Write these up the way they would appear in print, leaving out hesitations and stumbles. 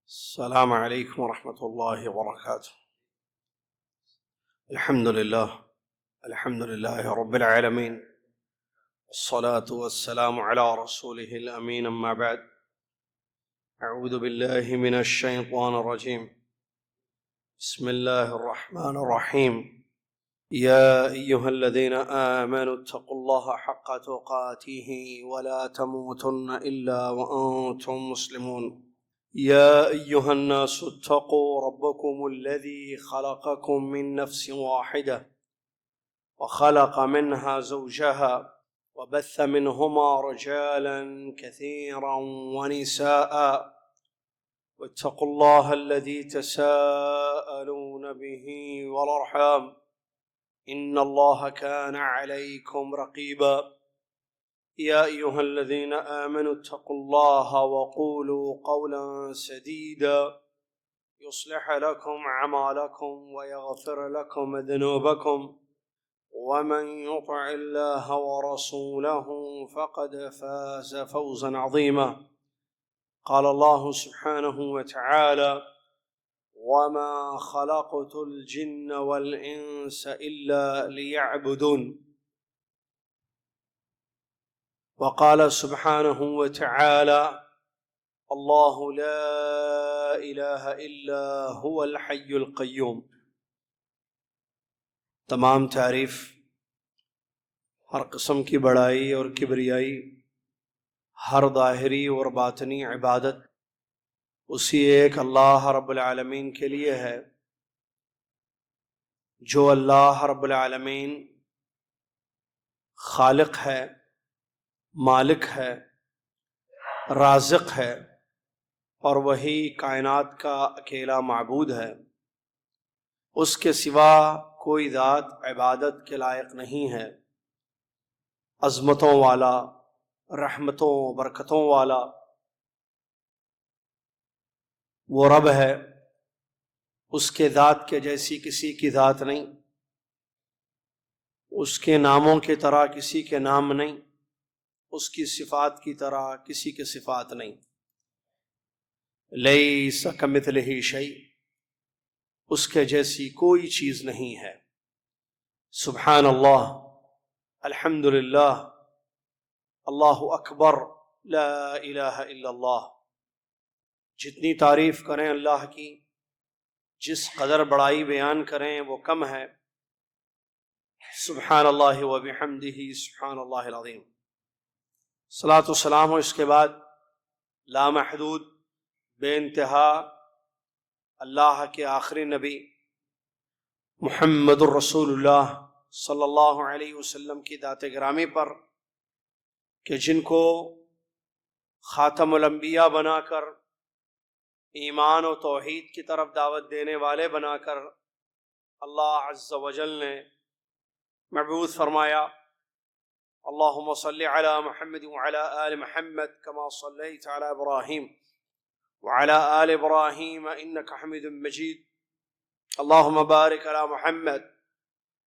السلام عليكم ورحمة الله وبركاته. الحمد لله رب العالمين، والصلاة والسلام على رسوله الأمين، أما بعد. أعوذ بالله من الشيطان الرجيم. بسم الله الرحمن الرحيم. يا أيها الذين آمنوا اتقوا الله حق تقاته ولا تموتن إلا وأنتم مسلمون. يا أيها الناس اتقوا ربكم الذي خلقكم من نفس واحدة وخلق منها زوجها وبث منهما رجالا كثيرا ونساء، واتقوا الله الذي تساءلون به والأرحام إن الله كان عليكم رقيبا. يا أيها الذين آمنوا اتقوا الله وقولوا قولا سديدا يصلح لكم أعمالكم ويغفر لكم ذنوبكم، ومن يطع الله ورسوله فقد فاز فوزا عظيما. قال الله سبحانه وتعالى: وما خلقت الجن والإنس إلا ليعبدون. وقال سبحانه وتعالى: الله لا إله إلا هو الحي القيوم. تمام تعریف، ہر قسم کی بڑائی اور کبریائی، ہر ظاہری اور باطنی عبادت اسی ایک اللہ رب العالمین کے لیے ہے، جو اللہ رب العالمین خالق ہے، مالک ہے، رازق ہے، اور وہی کائنات کا اکیلا معبود ہے۔ اس کے سوا کوئی ذات عبادت کے لائق نہیں ہے۔ عظمتوں والا، رحمتوں برکتوں والا وہ رب ہے، اس کے ذات کے جیسی کسی کی ذات نہیں، اس کے ناموں کی طرح کسی کے نام نہیں، اس کی صفات کی طرح کسی کے صفات نہیں۔ لیس کمثلہ شیء، اس کے جیسی کوئی چیز نہیں ہے۔ سبحان اللہ، الحمد للہ، اللہ اکبر، لا الہ الا اللہ۔ جتنی تعریف کریں اللہ کی، جس قدر بڑائی بیان کریں وہ کم ہے۔ سبحان اللہ وبحمدہ، سبحان اللہ العظیم۔ صلاۃ والسلام، اس کے بعد لامحدود، بے انتہا اللہ کے آخری نبی محمد الرسول اللہ صلی اللہ علیہ وسلم کی ذات گرامی پر، کہ جن کو خاتم الانبیاء بنا کر، ایمان و توحید کی طرف دعوت دینے والے بنا کر اللہ عز و جل نے مبعوث فرمایا۔ اللہم صلی علی محمد وعلی آل محمد کما صلیت علی ابراہیم وعلی آل ابراہیم انک حمید مجید۔ اللہم بارک علی محمد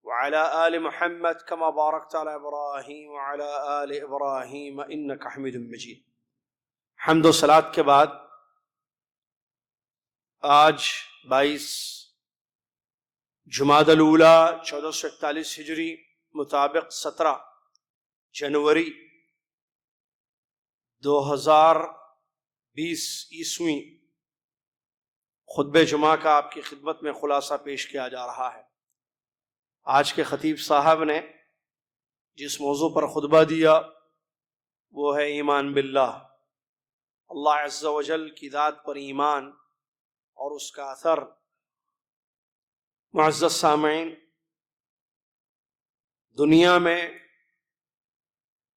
وعلی آل محمد کما بارکت علی ابراہیم وعلی آل ابراہیم انک حمید مجید۔ حمد و صلاۃ کے بعد آج 22 جمادی الاولیٰ 1441 ہجری مطابق 17 جنوری 2020 عیسوی خطبہ جمعہ کا آپ کی خدمت میں خلاصہ پیش کیا جا رہا ہے۔ آج کے خطیب صاحب نے جس موضوع پر خطبہ دیا وہ ہے ایمان باللہ، اللہ عز و جل کی ذات پر ایمان اور اس کا اثر۔ معزز سامعین، دنیا میں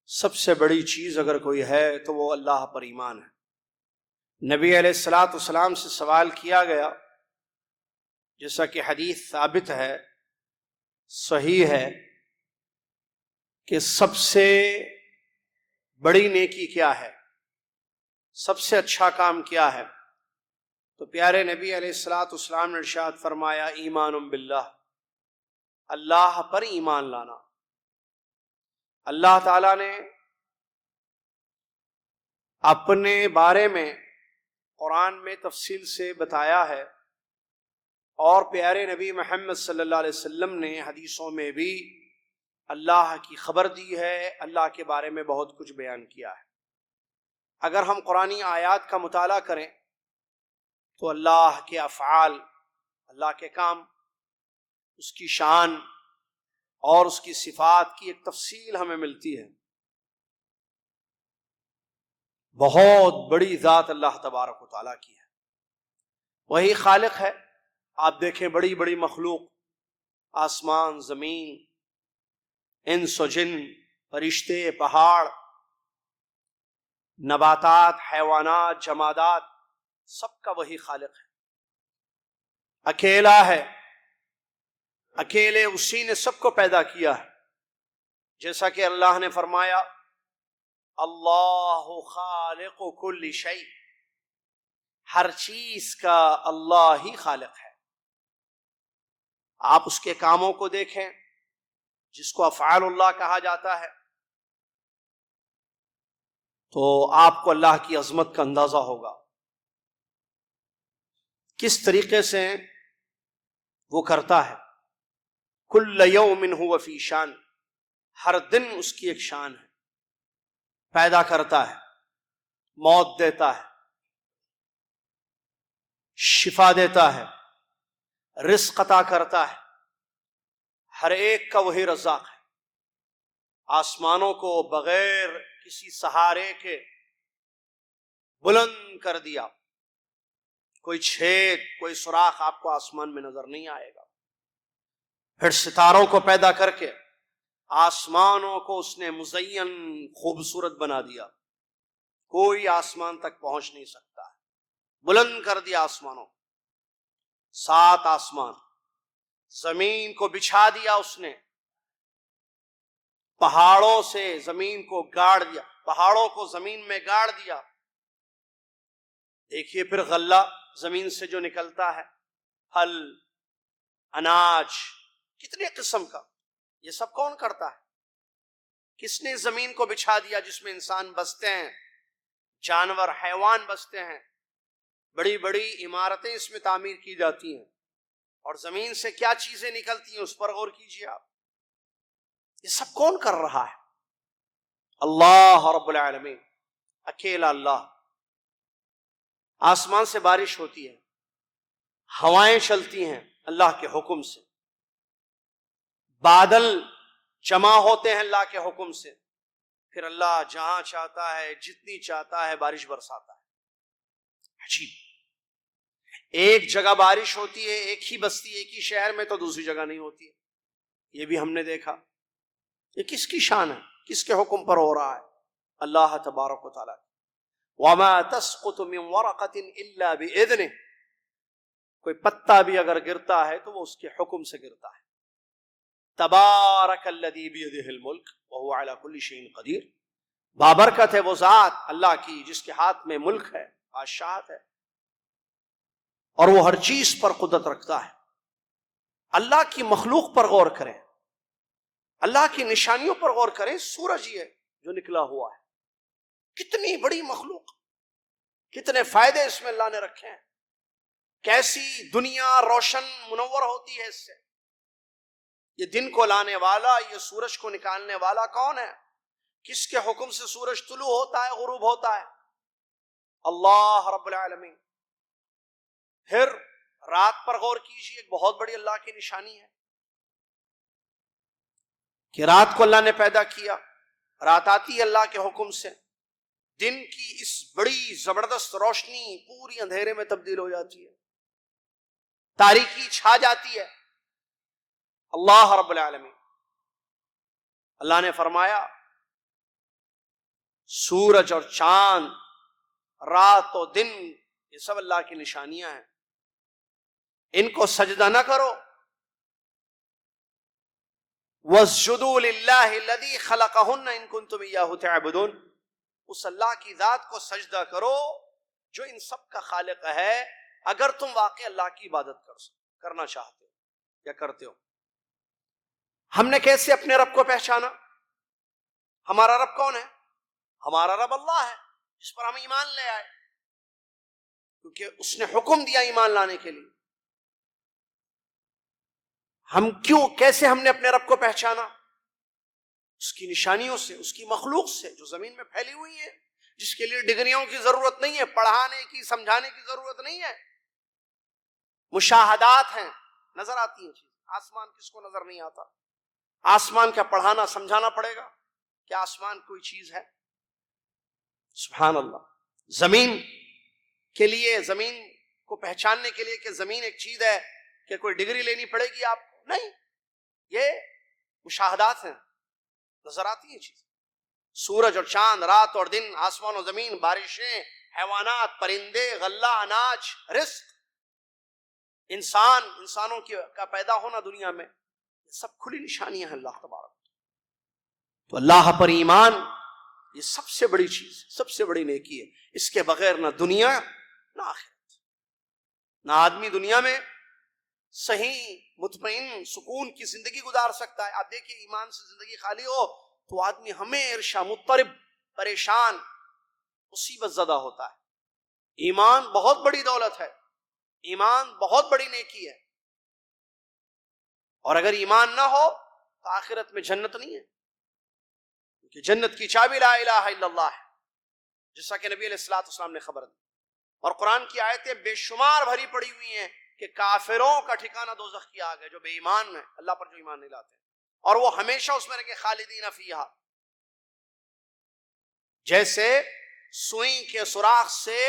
سب سے بڑی چیز اگر کوئی ہے تو وہ اللہ پر ایمان ہے۔ نبی علیہ الصلاۃ والسلام سے سوال کیا گیا، جیسا کہ حدیث ثابت ہے، صحیح ہے، کہ سب سے بڑی نیکی کیا ہے، سب سے اچھا کام کیا ہے؟ تو پیارے نبی علیہ الصلاۃ والسلام نے ارشاد فرمایا: ایمان باللہ، اللہ پر ایمان لانا۔ اللہ تعالیٰ نے اپنے بارے میں قرآن میں تفصیل سے بتایا ہے، اور پیارے نبی محمد صلی اللہ علیہ وسلم نے حدیثوں میں بھی اللہ کی خبر دی ہے، اللہ کے بارے میں بہت کچھ بیان کیا ہے۔ اگر ہم قرآنی آیات کا مطالعہ کریں تو اللہ کے افعال، اللہ کے کام، اس کی شان اور اس کی صفات کی ایک تفصیل ہمیں ملتی ہے۔ بہت بڑی ذات اللہ تبارک و تعالیٰ کی ہے، وہی خالق ہے۔ آپ دیکھیں بڑی بڑی مخلوق، آسمان، زمین، انس و جن، فرشتے، پہاڑ، نباتات، حیوانات، جمادات، سب کا وہی خالق ہے، اکیلا ہے، اکیلے اسی نے سب کو پیدا کیا ہے۔ جیسا کہ اللہ نے فرمایا اللہ خالق کل شیء، ہر چیز کا اللہ ہی خالق ہے۔ آپ اس کے کاموں کو دیکھیں جس کو افعال اللہ کہا جاتا ہے، تو آپ کو اللہ کی عظمت کا اندازہ ہوگا، کس طریقے سے وہ کرتا ہے۔ کل یوم هو فی شان، ہر دن اس کی ایک شان ہے، پیدا کرتا ہے، موت دیتا ہے، شفا دیتا ہے، رزق عطا کرتا ہے، ہر ایک کا وہی رزاق ہے۔ آسمانوں کو بغیر کسی سہارے کے بلند کر دیا، کوئی چھید، کوئی سوراخ آپ کو آسمان میں نظر نہیں آئے گا۔ پھر ستاروں کو پیدا کر کے آسمانوں کو اس نے مزین، خوبصورت بنا دیا، کوئی آسمان تک پہنچ نہیں سکتا ہے، بلند کر دیا آسمانوں، 7 آسمان، زمین کو بچھا دیا اس نے، پہاڑوں سے زمین کو گاڑ دیا، پہاڑوں کو زمین میں گاڑ دیا۔ دیکھیے پھر غلہ زمین سے جو نکلتا ہے، پھل، اناج، کتنے قسم کا، یہ سب کون کرتا ہے؟ کس نے زمین کو بچھا دیا جس میں انسان بستے ہیں، جانور، حیوان بستے ہیں، بڑی بڑی عمارتیں اس میں تعمیر کی جاتی ہیں، اور زمین سے کیا چیزیں نکلتی ہیں اس پر غور کیجیے آپ۔ یہ سب کون کر رہا ہے؟ اللہ رب العالمین، اکیلا اللہ۔ آسمان سے بارش ہوتی ہے، ہوائیں چلتی ہیں اللہ کے حکم سے، بادل جمع ہوتے ہیں اللہ کے حکم سے، پھر اللہ جہاں چاہتا ہے، جتنی چاہتا ہے بارش برساتا ہے۔ عجیب، ایک جگہ بارش ہوتی ہے، ایک ہی بستی، ایک ہی شہر میں، تو دوسری جگہ نہیں ہوتی ہے۔ یہ بھی ہم نے دیکھا۔ یہ کس کی شان ہے؟ کس کے حکم پر ہو رہا ہے؟ اللہ تبارک و تعالیٰ۔ وَمَا تَسْقُطُ مِنْ وَرَقَةٍ إِلَّا بِإِذْنِهِ، کوئی پتا بھی اگر گرتا ہے تو وہ اس کے حکم سے گرتا ہے۔ تبارک الذی بیدہ الملک وہو علی کل شیء قدیر، بابرکت ہے وہ ذات اللہ کی جس کے ہاتھ میں ملک ہے، بادشاہت ہے، اور وہ ہر چیز پر قدرت رکھتا ہے۔ اللہ کی مخلوق پر غور کریں، اللہ کی نشانیوں پر غور کریں۔ سورج یہ جو نکلا ہوا ہے، کتنی بڑی مخلوق، کتنے فائدے اس میں اللہ نے رکھے ہیں، کیسی دنیا روشن منور ہوتی ہے اس سے۔ یہ دن کو لانے والا، یہ سورج کو نکالنے والا کون ہے؟ کس کے حکم سے سورج طلوع ہوتا ہے، غروب ہوتا ہے؟ اللہ رب العالمین۔ پھر رات پر غور کیجیے، ایک بہت بڑی اللہ کی نشانی ہے کہ رات کو اللہ نے پیدا کیا، رات آتی ہے اللہ کے حکم سے، دن کی اس بڑی زبردست روشنی پوری اندھیرے میں تبدیل ہو جاتی ہے، تاریکی چھا جاتی ہے۔ اللہ رب العالمین، اللہ نے فرمایا سورج اور چاند، رات و دن، یہ سب اللہ کی نشانیاں ہیں، ان کو سجدہ نہ کرو۔ وَاسْجُدُوا لِلَّهِ الَّذِي خَلَقَهُنَّ إِن كُنتُمْ إِيَّاهُ تَعْبُدُونَ، اس اللہ کی ذات کو سجدہ کرو جو ان سب کا خالق ہے، اگر تم واقعی اللہ کی عبادت کرنا چاہتے ہو یا کرتے ہو۔ ہم نے کیسے اپنے رب کو پہچانا؟ ہمارا رب کون ہے؟ ہمارا رب اللہ ہے جس پر ہم ایمان لے آئے۔ کیونکہ اس نے حکم دیا ایمان لانے کے لیے. ہم کیسے ہم نے اپنے رب کو پہچانا؟ اس کی نشانیوں سے، اس کی مخلوق سے جو زمین میں پھیلی ہوئی ہے، جس کے لیے ڈگریوں کی ضرورت نہیں ہے، پڑھانے کی، سمجھانے کی ضرورت نہیں ہے. مشاہدات ہیں، نظر آتی ہیں چیزیں. آسمان کس کو نظر نہیں آتا؟ آسمان کا پڑھانا سمجھانا پڑے گا کہ آسمان کوئی چیز ہے؟ سبحان اللہ. زمین کے لیے، زمین کو پہچاننے کے لیے کہ زمین ایک چیز ہے، کہ کوئی ڈگری لینی پڑے گی آپ کو؟ نہیں، یہ مشاہدات ہیں، نظر آتی ہیں چیزیں. سورج اور چاند، رات اور دن، آسمان و زمین، بارشیں، حیوانات، پرندے، غلہ، اناج، رزق، انسانوں کا پیدا ہونا دنیا میں، یہ سب کھلی نشانیاں ہیں اللہ تبارک. تو اللہ پر ایمان یہ سب سے بڑی چیز، سب سے بڑی نیکی ہے. اس کے بغیر نہ دنیا نہ آخرت. نہ آدمی دنیا میں صحیح مطمئن سکون کی زندگی گزار سکتا ہے. آپ دیکھیں ایمان سے زندگی خالی ہو تو آدمی ہمیشہ مضطرب، پریشان، مصیبت زدہ ہوتا ہے. ایمان بہت بڑی دولت ہے، ایمان بہت بڑی نیکی ہے. اور اگر ایمان نہ ہو تو آخرت میں جنت نہیں ہے، کہ جنت کی چابی لا الہ الا اللہ ہے، جیسا کہ نبی علیہ الصلوۃ والسلام نے خبر دی. اور قرآن کی آیتیں بے شمار بھری پڑی ہوئی ہیں کہ کافروں کا ٹھکانہ دوزخ کی آگ ہے، جو بے ایمان ہیں، اللہ پر جو ایمان نہیں لاتے، اور وہ ہمیشہ اس میں رہیں گے، خالدین فیہا. جیسے سوئی کے سوراخ سے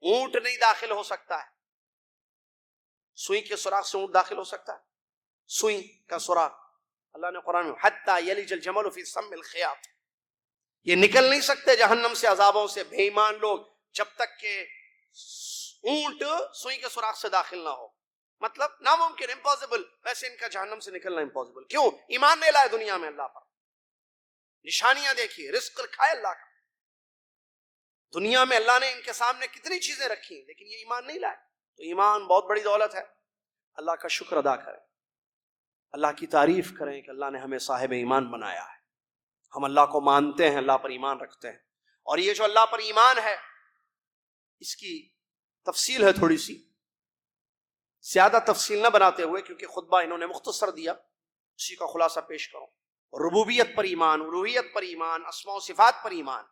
اونٹ نہیں داخل ہو سکتا ہے. سوئی کے سوراخ سے اونٹ داخل ہو سکتا ہے؟ سوئی کا سوراخ، اللہ نے قرآن میں حتی یلج الجمل فی سم الخیاط، یہ نکل نہیں سکتے جہنم سے، عذابوں سے، بے ایمان لوگ، جب تک کہ اونٹ سوئی کے سوراخ سے داخل نہ ہو. مطلب ناممکن، امپاسبل. ویسے ان کا جہنم سے نکلنا امپاسبل. کیوں؟ ایمان نہیں لائے دنیا میں اللہ پر. نشانیاں دیکھیے، رزق رکھا ہے اللہ کا دنیا میں، اللہ نے ان کے سامنے کتنی چیزیں رکھی ہیں، لیکن یہ ایمان نہیں لائے. تو ایمان بہت بڑی دولت ہے. اللہ کا شکر ادا کریں، اللہ کی تعریف کریں کہ اللہ نے ہمیں صاحب ایمان بنایا ہے. ہم اللہ کو مانتے ہیں، اللہ پر ایمان رکھتے ہیں. اور یہ جو اللہ پر ایمان ہے، اس کی تفصیل ہے تھوڑی سی، زیادہ تفصیل نہ بناتے ہوئے، کیونکہ خطبہ انہوں نے مختصر دیا، اسی کا خلاصہ پیش کروں. ربوبیت پر ایمان، الوہیت پر ایمان، اسماء و صفات پر ایمان،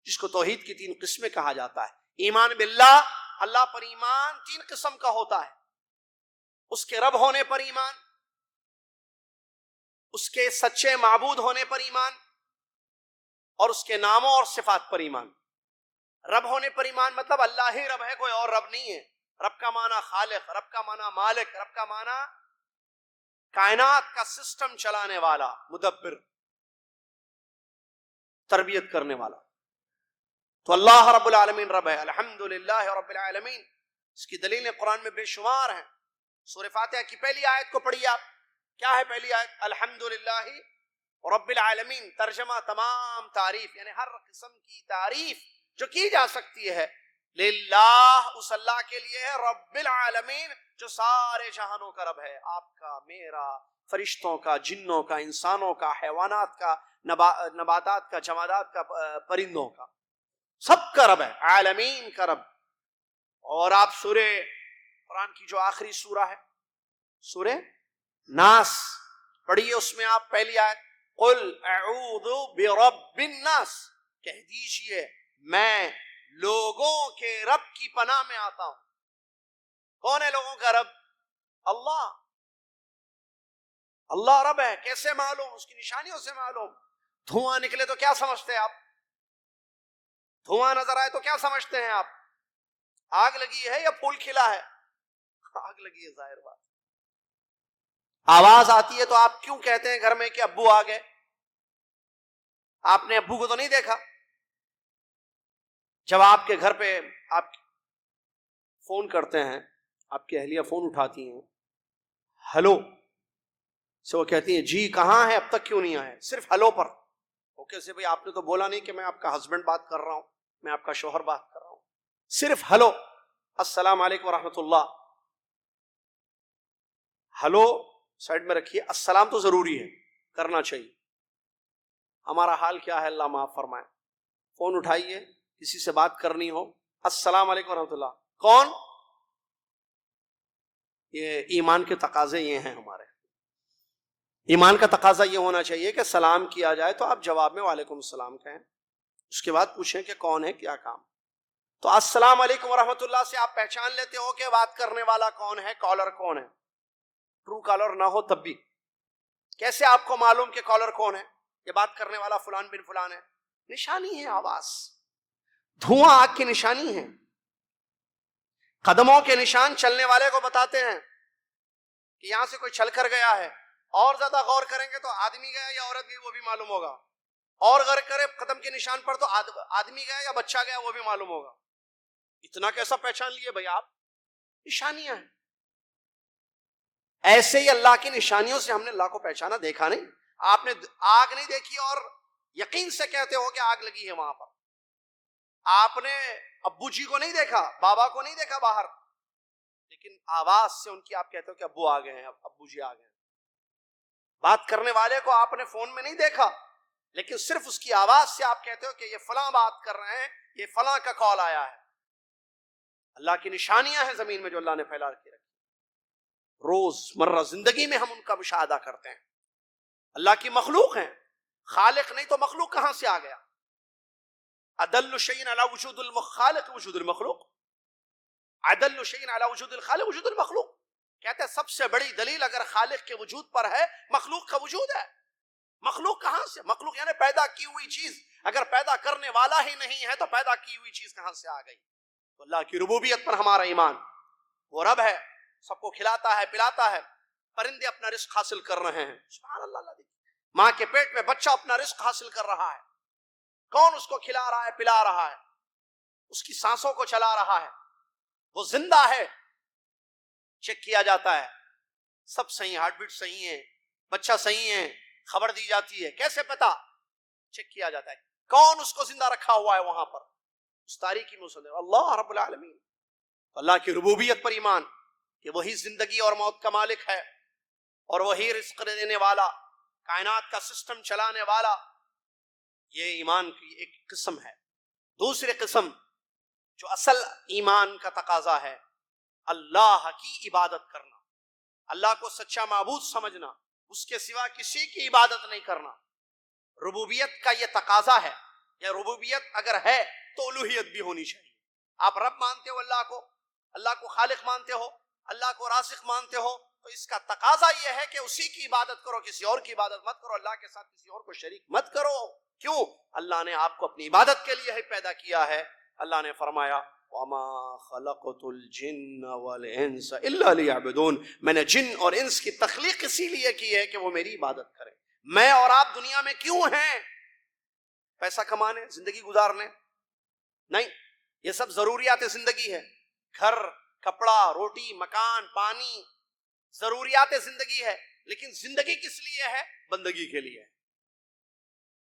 جس کو توحید کی 3 قسمیں کہا جاتا ہے. ایمان باللہ، اللہ پر ایمان 3 قسم کا ہوتا ہے. اس کے رب ہونے پر ایمان، اس کے سچے معبود ہونے پر ایمان، اور اس کے ناموں اور صفات پر ایمان. رب ہونے پر ایمان مطلب اللہ ہی رب ہے، کوئی اور رب نہیں ہے. رب کا معنی خالق، رب کا معنی مالک، رب کا معنی کائنات کا سسٹم چلانے والا، مدبر، تربیت کرنے والا. تو اللہ رب العالمین رب ہے. الحمدللہ رب العالمین. اس کی دلیلیں قرآن میں بے شمار ہیں. سورہ فاتحہ کی پہلی آیت کو پڑھیے آپ. کیا ہے پہلی آیت؟ الحمدللہ رب العالمین. ترجمہ تمام تعریف، یعنی ہر قسم کی تعریف جو کی جا سکتی ہے، للہ، اس اللہ کے لیے ہے، رب العالمین، جو سارے جہانوں کا رب ہے. آپ کا، میرا، فرشتوں کا، جنوں کا، انسانوں کا، حیوانات کا، نباتات کا، جمادات کا، پرندوں کا، سب کا رب ہے، عالمین کا رب. اور آپ سورہ قرآن کی جو آخری سورہ ہے، سورہ ناس پڑھیے. اس میں آپ پہلی آیت، قل اعوذ برب الناس، کہہ دیجئے میں لوگوں کے رب کی پناہ میں آتا ہوں. کون ہے لوگوں کا رب؟ اللہ. اللہ رب ہے. کیسے معلوم؟ اس کی نشانیوں سے معلوم. دھواں نکلے تو کیا سمجھتے ہیں آپ؟ دھواں نظر آئے تو کیا سمجھتے ہیں آپ؟ آگ لگی ہے یا پھول کھلا ہے؟ آگ لگی ہے، ظاہر بات. آواز آتی ہے تو آپ کیوں کہتے ہیں گھر میں کہ ابو آ گئے؟ آپ نے ابو کو تو نہیں دیکھا. جب آپ کے گھر پہ آپ فون کرتے ہیں، آپ کی اہلیہ فون اٹھاتی ہیں، ہلو سے وہ کہتی ہیں جی کہاں ہے، اب تک کیوں نہیں آئے؟ صرف ہلو پر. اوکے سے بھئی آپ نے تو بولا نہیں کہ میں آپ کا ہسبینڈ بات کر رہا ہوں، میں آپ کا شوہر بات کر رہا ہوں. صرف ہلو، السلام علیکم ورحمۃ اللہ. ہلو سائڈ میں رکھیے، السلام تو ضروری ہے، کرنا چاہیے. ہمارا حال کیا ہے اللہ معاف فرمائے. فون اٹھائیے، کسی سے بات کرنی ہو، السلام علیکم ورحمۃ اللہ. کون؟ یہ ایمان کے تقاضے یہ ہیں ہمارے. ایمان کا تقاضا یہ ہونا چاہیے کہ سلام کیا جائے تو آپ جواب میں وعلیکم السلام کہیں، اس کے بعد پوچھیں کہ کون ہے، کیا کام. تو السلام علیکم ورحمۃ اللہ سے آپ پہچان لیتے ہو کہ بات کرنے والا کون ہے، کالر کون ہے. ٹرو کالر نہ ہو تب بھی کیسے آپ کو معلوم کہ کالر کون ہے؟ یہ بات کرنے والا فلان بن فلان ہے. نشانی ہے آواز، دھواں آگ کی نشانی ہے، قدموں کے نشان چلنے والے کو بتاتے ہیں کہ یہاں سے کوئی چل کر گیا ہے. اور زیادہ غور کریں گے تو آدمی گیا یا عورت گئی وہ بھی معلوم ہوگا. اور غور کرے قدم کے نشان پر تو آدمی گیا یا بچہ گیا وہ بھی معلوم ہوگا. اتنا کیسا پہچان لیے بھائی آپ؟ نشانیاں ہیں. ایسے ہی اللہ کی نشانیوں سے ہم نے اللہ کو پہچانا. دیکھا نہیں؟ آپ نے آگ نہیں دیکھی اور یقین سے کہتے ہو کہ آگ لگی ہے وہاں پر. آپ نے ابو جی کو نہیں دیکھا، بابا کو نہیں دیکھا باہر، لیکن آواز سے ان کی آپ کہتے ہو کہ ابو آ گئے ہیں، ابو جی آ گئے ہیں. بات کرنے والے کو آپ نے فون میں نہیں دیکھا، لیکن صرف اس کی آواز سے آپ کہتے ہو کہ یہ فلاں بات کر رہے ہیں، یہ فلاں کا کال آیا ہے. اللہ کی نشانیاں ہیں زمین میں جو اللہ نے پھیلا کے رکھی. روز مرہ زندگی میں ہم ان کا مشاہدہ کرتے ہیں. اللہ کی مخلوق ہیں، خالق نہیں تو مخلوق کہاں سے آ گیا؟ ادل شیء علی وجود الخالق وجود المخلوق، ادل شیء علی وجود الخالق وجود المخلوق. کہتے ہیں سب سے بڑی دلیل اگر خالق کے وجود پر ہے، مخلوق کا وجود ہے. مخلوق کہاں سے؟ مخلوق یعنی پیدا کی ہوئی چیز. اگر پیدا کرنے والا ہی نہیں ہے تو پیدا کی ہوئی چیز کہاں سے آ گئی؟ تو اللہ کی ربوبیت پر ہمارا ایمان. وہ رب ہے، سب کو کھلاتا ہے پلاتا ہے. پرندے اپنا رزق حاصل کر رہے ہیں، سبحان اللہ. ماں کے پیٹ میں بچہ اپنا رزق حاصل کر رہا ہے. کون اس کو کھلا رہا ہے، پلا رہا ہے، اس کی سانسوں کو چلا رہا ہے. وہ زندہ ہے، چیک کیا جاتا ہے، سب صحیح، ہارٹ بیٹ صحیح ہے، بچہ صحیح ہے، خبر دی جاتی ہے. کیسے پتا؟ چیک کیا جاتا ہے. کون اس کو زندہ رکھا ہوا ہے وہاں پر؟ اس تاریخی مسلم اللہ رب العالمین. اللہ کی ربوبیت پر ایمان کہ وہی زندگی اور موت کا مالک ہے، اور وہی رزق دینے والا، کائنات کا سسٹم چلانے والا. یہ ایمان کی ایک قسم ہے. دوسری قسم جو اصل ایمان کا تقاضا ہے، اللہ کی عبادت کرنا، اللہ کو سچا معبود سمجھنا، اس کے سوا کسی کی عبادت نہیں کرنا. ربوبیت کا یہ تقاضا ہے. یا ربوبیت اگر ہے تو الوہیت بھی ہونی چاہیے. آپ رب مانتے ہو اللہ کو خالق مانتے ہو، اللہ کو رازق مانتے ہو، تو اس کا تقاضا یہ ہے کہ اسی کی عبادت کرو، کسی اور کی عبادت مت کرو، اللہ کے ساتھ کسی اور کو شریک مت کرو. کیوں؟ اللہ نے آپ کو اپنی عبادت کے لیے ہی پیدا کیا ہے. اللہ نے فرمایا وَمَا خَلَقْتُ الْجِنَّ وَالْإِنسَ إِلَّا لِيَعْبُدُونَ. میں نے جن اور انس کی تخلیق اسی لیے کی ہے کہ وہ میری عبادت کریں. میں اور آپ دنیا میں کیوں ہیں؟ پیسہ کمانے، زندگی گزارنے؟ نہیں، یہ سب ضروریات زندگی ہے. گھر، کپڑا، روٹی، مکان، پانی ضروریات زندگی ہے. لیکن زندگی کس لیے ہے؟ بندگی کے لیے.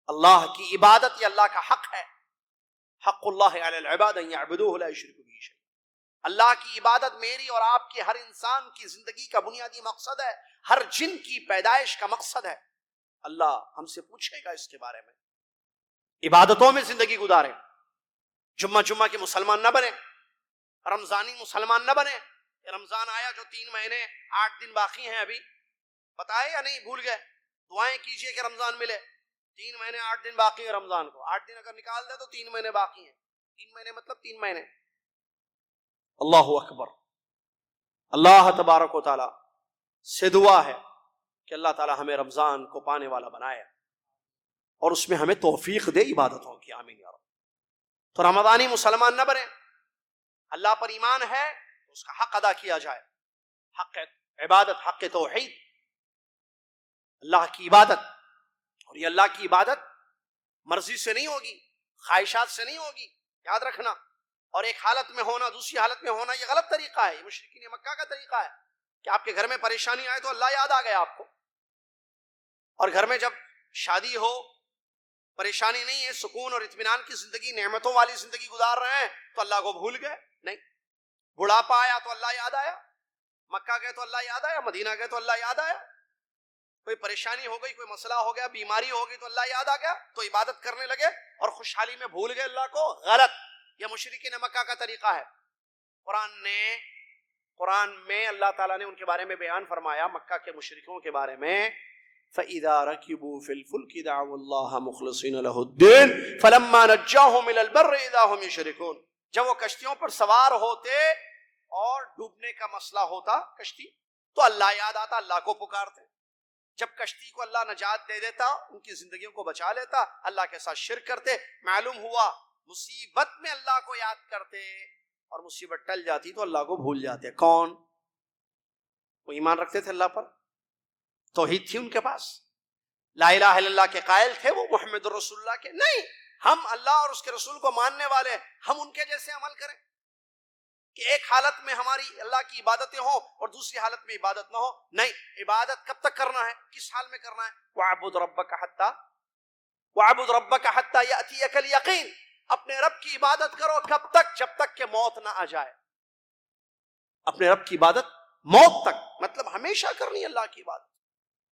اللہ کی عبادت یہ اللہ کا حق ہے. حق اللہ علی العباد ان یعبدوہ لا یشرکوا بہ شیئا. اللہ کی عبادت میری اور آپ کی، ہر انسان کی زندگی کا بنیادی مقصد ہے. ہر جن کی پیدائش کا مقصد ہے. اللہ ہم سے پوچھے گا اس کے بارے میں. عبادتوں میں زندگی گزاریں. جمعہ کے مسلمان نہ بنے، رمضانی مسلمان نہ بنے. رمضان آیا جو 3 مہینے 8 دن باقی ہیں، ابھی بتائے یا نہیں بھول گئے؟ دعائیں کیجئے کہ رمضان ملے. 3 مہینے 8 دن باقی ہیں رمضان کو. 8 دن اگر نکال دے تو 3 مہینے باقی ہیں. 3 مہینے مطلب 3 مہینے. اللہ اکبر. اللہ تبارک و تعالی سے دعا ہے کہ اللہ تعالی ہمیں رمضان کو پانے والا بنائے اور اس میں ہمیں توفیق دے عبادتوں کی. آمین یا رب. تو رمضانی مسلمان نہ بنے. اللہ پر ایمان ہے تو اس کا حق ادا کیا جائے. حق عبادت، حق توحید، اللہ کی عبادت. اور یہ اللہ کی عبادت مرضی سے نہیں ہوگی، خواہشات سے نہیں ہوگی، یاد رکھنا. اور ایک حالت میں ہونا، دوسری حالت میں ہونا، یہ غلط طریقہ ہے. یہ مشرکین مکہ کا طریقہ ہے کہ آپ کے گھر میں پریشانی آئے تو اللہ یاد آ گیا آپ کو، اور گھر میں جب شادی ہو، پریشانی نہیں ہے، سکون اور اطمینان کی زندگی، نعمتوں والی زندگی گزار رہے ہیں تو اللہ کو بھول گئے. نہیں. بڑھاپا آیا تو اللہ یاد آیا، مکہ گئے تو اللہ یاد آیا، مدینہ گئے تو اللہ یاد آیا. کوئی پریشانی ہو گئی، کوئی مسئلہ ہو گیا، بیماری ہو گئی تو اللہ یاد آ گیا، تو عبادت کرنے لگے اور خوشحالی میں بھول گئے اللہ کو. غلط. یہ مشرکین مکہ کا طریقہ ہے. قرآن میں اللہ تعالیٰ نے ان کے بارے میں بیان فرمایا، مکہ کے مشرکوں کے بارے میں، فَإِذَا رَكِبُوا فِي الْفُلْكِ دَعَوُا اللَّهَ مُخْلِصِينَ لَهُ الدِّينَ فَلَمَّا نَجَّاهُمْ إِلَى الْبَرِّ إِذَا هُمْ يُشْرِكُونَ. جب وہ کشتیوں پر سوار ہوتے اور ڈوبنے کا مسئلہ ہوتا کشتی، تو اللہ یاد آتا، اللہ کو پکارتے. جب کشتی کو اللہ نجات دے دیتا، ان کی زندگیوں کو بچا لیتا، اللہ کے ساتھ شرک کرتے. معلوم ہوا مصیبت میں اللہ کو یاد کرتے اور مصیبت ٹل جاتی تو اللہ کو بھول جاتے. کون؟ وہ ایمان رکھتے تھے اللہ پر، توحید تھی ان کے پاس، لا الہ الا اللہ کے قائل تھے وہ، محمد رسول اللہ کے نہیں. ہم اللہ اور اس کے رسول کو ماننے والے ہیں، ہم ان کے جیسے عمل کریں کہ ایک حالت میں ہماری اللہ کی عبادتیں ہوں اور دوسری حالت میں عبادت نہ ہو. نہیں، عبادت کب تک کرنا ہے، کس حال میں کرنا ہے؟ وَاعْبُدْ رَبَّكَ حَتَّى يَأْتِيَكَ الْيَقِينُ. اپنے رب کی عبادت کرو کب تک؟ جب تک کہ موت نہ آ جائے. اپنے رب کی عبادت موت تک، مطلب ہمیشہ کرنی اللہ کی عبادت.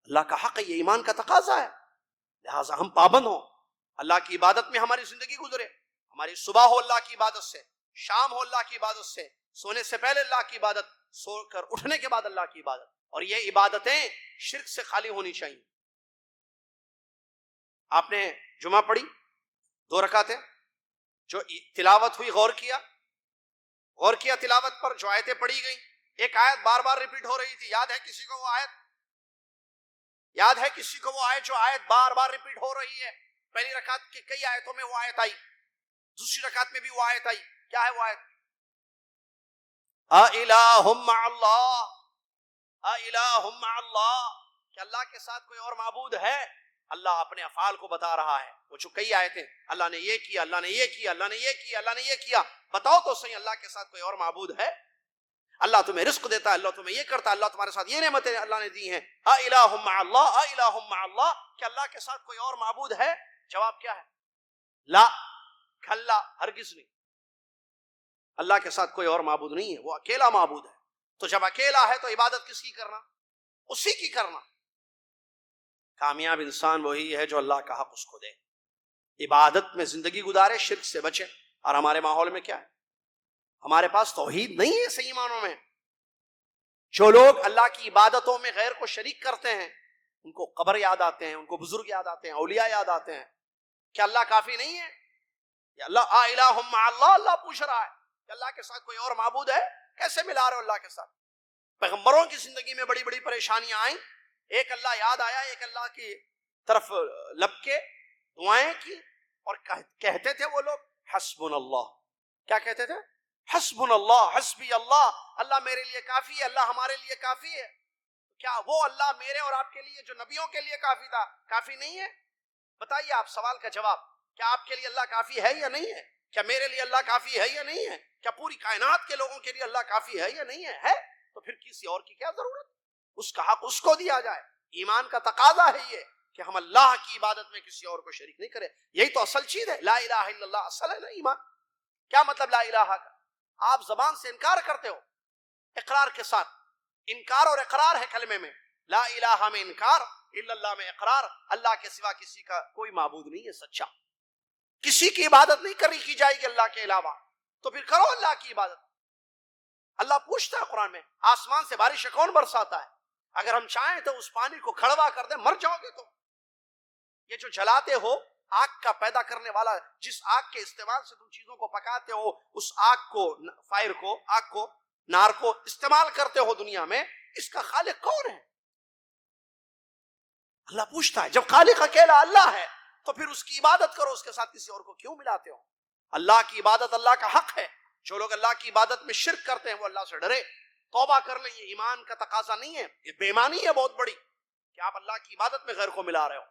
اللہ کا حق ہے، یہ ایمان کا تقاضا ہے، لہٰذا ہم پابند ہوں، اللہ کی عبادت میں ہماری زندگی گزرے. ہماری صبح ہو اللہ کی عبادت سے، شام ہو اللہ کی عبادت سے، سونے سے پہلے اللہ کی عبادت، سو کر اٹھنے کے بعد اللہ کی عبادت. اور یہ عبادتیں شرک سے خالی ہونی چاہیے. آپ نے جمعہ پڑھی 2 رکعتیں، جو تلاوت ہوئی غور کیا تلاوت پر، جو آیتیں پڑھی گئیں، ایک آیت بار بار ریپیٹ ہو رہی تھی. یاد ہے کسی کو وہ آیت؟ یاد ہے کسی کو وہ آیت جو آیت بار بار ریپیٹ ہو رہی ہے؟ پہلی رکعت کی کئی آیتوں میں وہ آیت آئی، دوسری رکعت میں بھی وہ آیت آئی. کیا ہے وہ آیت؟ اَإِلَٰهٌ مَّعَ اللَّهِ، اَإِلَٰهٌ مَّعَ اللَّهِ، کہ اللہ کے ساتھ کوئی اور معبود ہے؟ اللہ اپنے افعال کو بتا رہا ہے. وہ جو کئی آیتیں، اللہ نے یہ کیا، اللہ نے یہ کیا، اللہ نے یہ کیا، اللہ نے یہ کیا. بتاؤ تو صحیح، اللہ کے ساتھ کوئی اور معبود ہے؟ اللہ تمہیں رزق دیتا ہے، اللہ تمہیں یہ کرتا ہے، اللہ تمہارے ساتھ یہ نعمتیں اللہ نے دی ہیں. اَإِلَٰهٌ مَّعَ اللَّهِ، اَإِلَٰهٌ مَّعَ اللَّهِ، کہ اللہ کے ساتھ کوئی اور معبود ہے؟ جواب کیا ہے؟ لا، کھلا، ہرگز نہیں. اللہ کے ساتھ کوئی اور معبود نہیں ہے، وہ اکیلا معبود ہے. تو جب اکیلا ہے تو عبادت کس کی کرنا؟ اسی کی کرنا. کامیاب انسان وہی ہے جو اللہ کا حق اس کو دے، عبادت میں زندگی گزارے، شرک سے بچے. اور ہمارے ماحول میں کیا ہے؟ ہمارے پاس توحید نہیں ہے صحیح معنوں میں. جو لوگ اللہ کی عبادتوں میں غیر کو شریک کرتے ہیں، ان کو قبر یاد آتے ہیں، ان کو بزرگ یاد آتے ہیں، اولیاء یاد آتے ہیں. کیا اللہ کافی نہیں ہے؟ یا اللہ الہ مع اللہ، اللہ پوچھ رہا ہے کہ اللہ کے ساتھ کوئی اور معبود ہے؟ کیسے ملا رہے ہو اللہ کے ساتھ؟ پیغمبروں کی زندگی میں بڑی بڑی پریشانیاں آئیں، ایک اللہ یاد آیا، ایک اللہ کی طرف لب کے دعائیں کی، اور کہتے تھے وہ لوگ حسبنا اللہ. کیا کہتے تھے؟ حسبنا اللہ، حسبی اللہ، اللہ میرے لیے کافی ہے، اللہ ہمارے لیے کافی ہے. کیا وہ اللہ میرے اور آپ کے لیے جو نبیوں کے لیے کافی تھا، کافی نہیں ہے؟ بتائیے آپ، سوال کا جواب. کیا آپ کے لیے اللہ کافی ہے یا نہیں ہے؟ کیا میرے لیے اللہ کافی ہے یا نہیں ہے؟ کیا پوری کائنات کے لوگوں کے لیے اللہ کافی ہے یا نہیں ہے؟ ہے تو پھر کسی اور کی کیا ضرورت؟ اس کا حق اس کو دیا جائے. ایمان کا تقاضا ہے یہ کہ ہم اللہ کی عبادت میں کسی اور کو شریک نہیں کریں. یہی تو اصل چیز ہے، لا الہ الا اللہ اصل ہے نا ایمان. کیا مطلب لا الہ کا؟ آپ زبان سے انکار کرتے ہو، اقرار کے ساتھ. انکار اور اقرار ہے کلمے میں. لا الہ میں انکار، الا اللہ میں اقرار. اللہ کے سوا کسی کا کوئی معبود نہیں ہے سچا، کسی کی عبادت نہیں کرنی کی جائے گی اللہ کے علاوہ. تو پھر کرو اللہ کی عبادت. اللہ پوچھتا ہے قرآن میں، آسمان سے بارش کون برساتا ہے؟ اگر ہم چاہیں تو اس پانی کو کھڑوا کر دیں، مر جاؤ گے. تو یہ جو جلاتے ہو، آگ کا پیدا کرنے والا، جس آگ کے استعمال سے تم چیزوں کو پکاتے ہو، اس آگ کو، فائر کو، آگ کو، نار کو استعمال کرتے ہو دنیا میں، اس کا خالق کون ہے؟ اللہ پوچھتا ہے. جب خالق اکیلا اللہ ہے تو پھر اس کی عبادت کرو، اس کے ساتھ کسی اور کو کیوں ملاتے ہو؟ اللہ کی عبادت اللہ کا حق ہے. جو لوگ اللہ کی عبادت میں شرک کرتے ہیں وہ اللہ سے ڈرے، توبہ کر لیں. یہ ایمان کا تقاضا نہیں ہے، یہ بے ایمانی ہے بہت بڑی کہ آپ اللہ کی عبادت میں غیر کو ملا رہے ہو.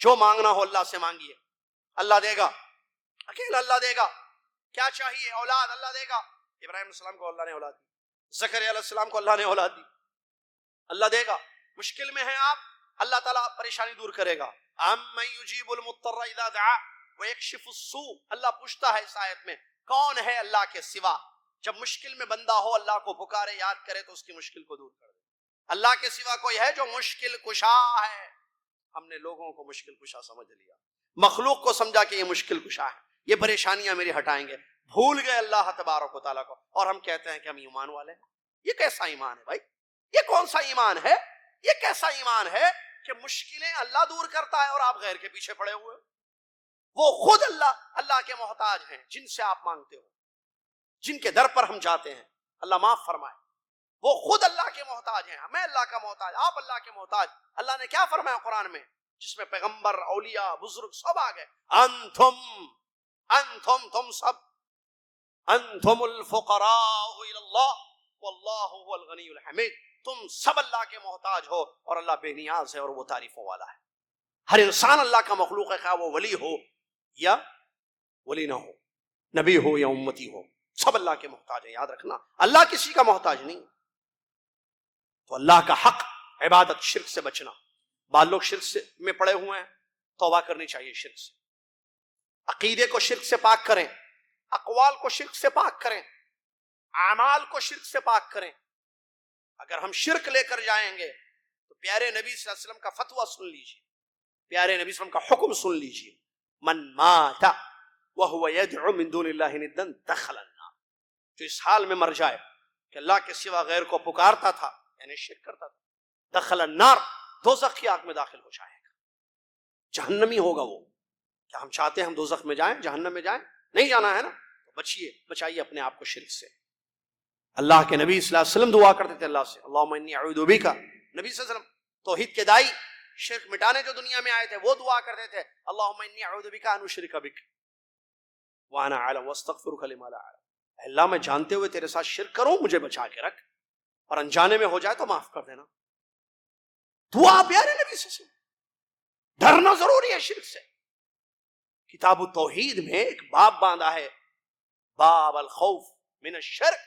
جو مانگنا ہو اللہ سے مانگیے، اللہ دے گا، اکیلا اللہ دے گا. کیا چاہیے؟ اولاد اللہ دے گا. ابراہیم علیہ السلام کو اللہ نے اولاد دی، زکریا علیہ السلام کو اللہ نے اولاد دی، اللہ دے گا. مشکل میں ہیں آپ، اللہ تعالیٰ پریشانی دور کرے گا. امن یجیب المضطر اذا دعا ویکشف السوء. اللہ پوچھتا ہے اس آیت میں، کون ہے اللہ کے سوا؟ جب مشکل میں بندہ ہو، اللہ کو پکارے، یاد کرے تو اس کی مشکل کو دور کر دے. اللہ کے سوا کوئی ہے جو مشکل کشا ہے؟ ہم نے لوگوں کو مشکل کشا سمجھ لیا، مخلوق کو سمجھا کہ یہ مشکل کشا ہے، یہ پریشانیاں میری ہٹائیں گے. بھول گئے اللہ تبارک و تعالیٰ کو، اور ہم کہتے ہیں کہ ہم ایمان والے ہیں۔ یہ کیسا ایمان ہے بھائی؟ یہ کون سا ایمان ہے؟ یہ کیسا ایمان ہے کہ مشکلیں اللہ دور کرتا ہے اور آپ غیر کے پیچھے پڑے ہوئے؟ وہ خود اللہ کے محتاج ہیں جن سے آپ مانگتے ہو، جن کے در پر ہم جاتے ہیں، اللہ معاف فرمائے، وہ خود اللہ کے محتاج ہیں، میں اللہ کا محتاج، آپ اللہ کے محتاج۔ اللہ نے کیا فرمایا قرآن میں، جس میں پیغمبر، اولیاء، بزرگ سب آ گئے، تم سب، انتم الفقراء الی اللہ واللہ هو الغنی الحمید، تم سب اللہ کے محتاج ہو اور اللہ بے نیاز ہے اور وہ تعریفوں والا ہے۔ ہر انسان اللہ کا مخلوق ہے، خواہ وہ ولی ہو یا ولی نہ ہو، نبی ہو یا امتی ہو، سب اللہ کے محتاج ہیں۔ یاد رکھنا، اللہ کسی کا محتاج نہیں۔ تو اللہ کا حق عبادت، شرک سے بچنا۔ بعض لوگ شرک میں پڑے ہوئے ہیں، توبہ کرنی چاہیے شرک سے۔ عقیدے کو شرک سے پاک کریں، اقوال کو شرک سے پاک کریں، اعمال کو شرک سے پاک کریں۔ اگر ہم شرک لے کر جائیں گے تو پیارے نبی صلی اللہ علیہ وسلم کا فتویٰ سن لیجیے، پیارے نبی صلی اللہ علیہ وسلم کا حکم سن لیجیے، من مات وهو يدعو من دون اللہ ندا دخل النار، جو اس حال میں مر جائے کہ اللہ کے سوا غیر کو پکارتا تھا، یعنی شرک کرتا تھا، دخل النار، دوزخ کی آگ میں داخل ہو جائے گا، جہنمی ہوگا وہ۔ کیا ہم چاہتے ہیں ہم دوزخ میں جائیں، جہنم میں جائیں؟ نہیں جانا ہے نا، تو بچائیے اپنے آپ کو شرک سے۔ اللہ کے نبی صلی اللہ علیہ وسلم دعا کرتے تھے اللہ سے، اللہم انی اعوذ بک، نبی صلی اللہ علیہ وسلم توحید کے دائی، شرک مٹانے جو دنیا میں آئے تھے، وہ دعا کرتے تھے، اللہم انی اعوذ بک ان اشرک بک وانا اعلم واستغفرک لما لا اعلم، اللہ میں جانتے ہوئے تیرے ساتھ شرک کروں، مجھے بچا کے رکھ، اور انجانے میں ہو جائے تو معاف کر دینا۔ دعا پیارے نبی صلی اللہ علیہ وسلم۔ ڈرنا ضروری ہے شرک سے۔ کتاب التوحید میں ایک باب باندھا ہے، باب الخوف من الشرک،